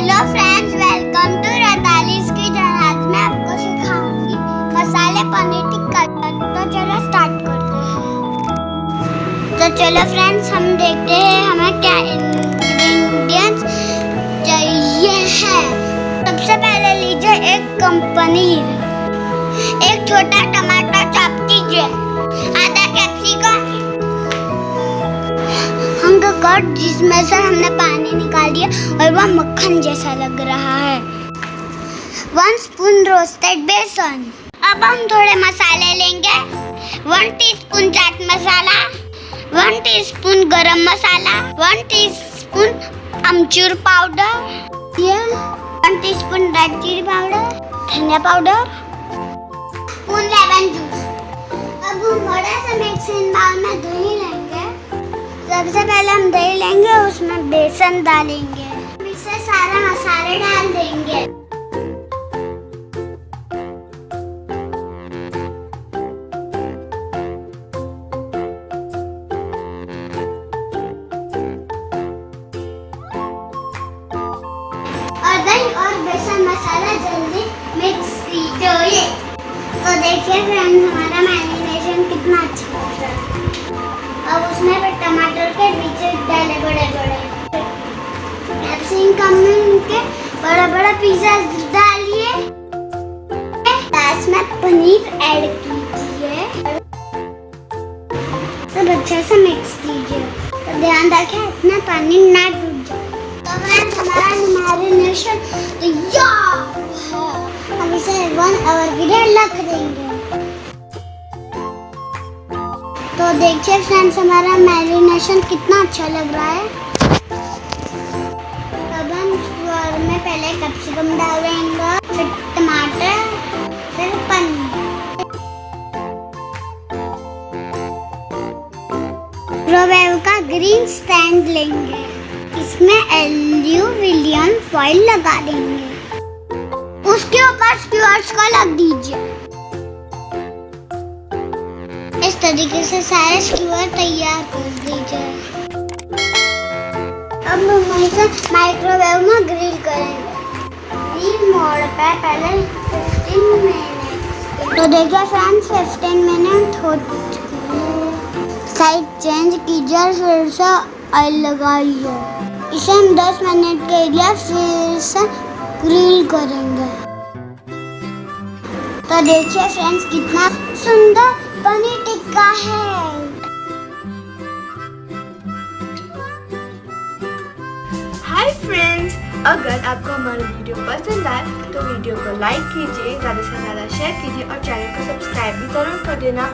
Hello friends, welcome to Ratali's kitchen. आज मैं आपको सिखाऊंगी मसाले पनीर टिक्का। तो चलो स्टार्ट करते हैं। तो चलो फ्रेंड्स, हम देखते हैं हमें क्या इंग्रेडिएंट्स चाहिए है। सबसे पहले लीजिए एक कप पनीर, एक छोटा टमाटर चॉप कीजिए, आधा कैप्सिकम कट जिसमें से हमने पानी निकाल दिया और वह मक्खन जैसा लग रहा है, 1 स्पून रोस्टेड बेसन। अब हम थोड़े मसाले लेंगे, 1 teaspoon chaat masala, 1 teaspoon garam masala, 1 teaspoon amchur powder, 1 teaspoon red chilli powder, dhania powder, spoon lemon juice. अब हम थोड़ा सा मिक्सिंग बाउल में दही लेंगे। सबसे पहले हम दही लेंगे, उसमें बेसन डालेंगे, इसे सारा मसाले डाल देंगे। और दही और बेसन मसाला जल्दी मिक्स कीजिए। तो देखिए फ्रेंड्स, हमारा मैरिनेशन कितना अच्छा हो रहा है। अब उसमें फिर टमाटर के बीच डाले बड़े बड़े, कैप्सिकम के बड़ा बड़ा पीसेस डालिए, लास्ट में पनीर ऐड कीजिए, सब अच्छे से मिक्स कीजिए। तो ध्यान रखें इतना पानी ना डूब जाए। तो फ्रेंड्स, हमारा मैरिनेशन तैयार है। हम इसे 1 आवर के लिए रख देंगे। तो देखिए फ्रेंड्स, हमारा मैरिनेशन कितना अच्छा लग रहा है। अब हम स्टोर में पहले कैप्सिकम डाल देंगे, फिर टमाटर, फिर पनीर। माइक्रोवेव का ग्रीन स्टैंड लेंगे, इसमें एल्यूमिनियम फॉइल लगा देंगे, उसके ऊपर स्क्यूअर्स को लग दीजिए। इस तरीके से सारे स्क्यूअर तैयार कर दीजिए। अब हम इसे माइक्रोवेव में ग्रिल करेंगे, ग्रिल मोड पे पहले 15 मिनट। तो देखिए फ्रेंड्स, 15 मिनट हो चुके हैं। साइड चेंज कीजिए, फिर से ऑयल लगाइए। इसे हम 10 मिनट के लिए फिर से ग्रिल करेंगे। तो देखिए फ्रेंड्स, कितना सुंदर पनीर टिक्का है। हाय फ्रेंड्स, अगर आपको हमारा वीडियो पसंद आए तो वीडियो को लाइक कीजिए, ज़्यादा से ज़्यादा शेयर कीजिए और चैनल को सब्सक्राइब भी जरूर कर देना।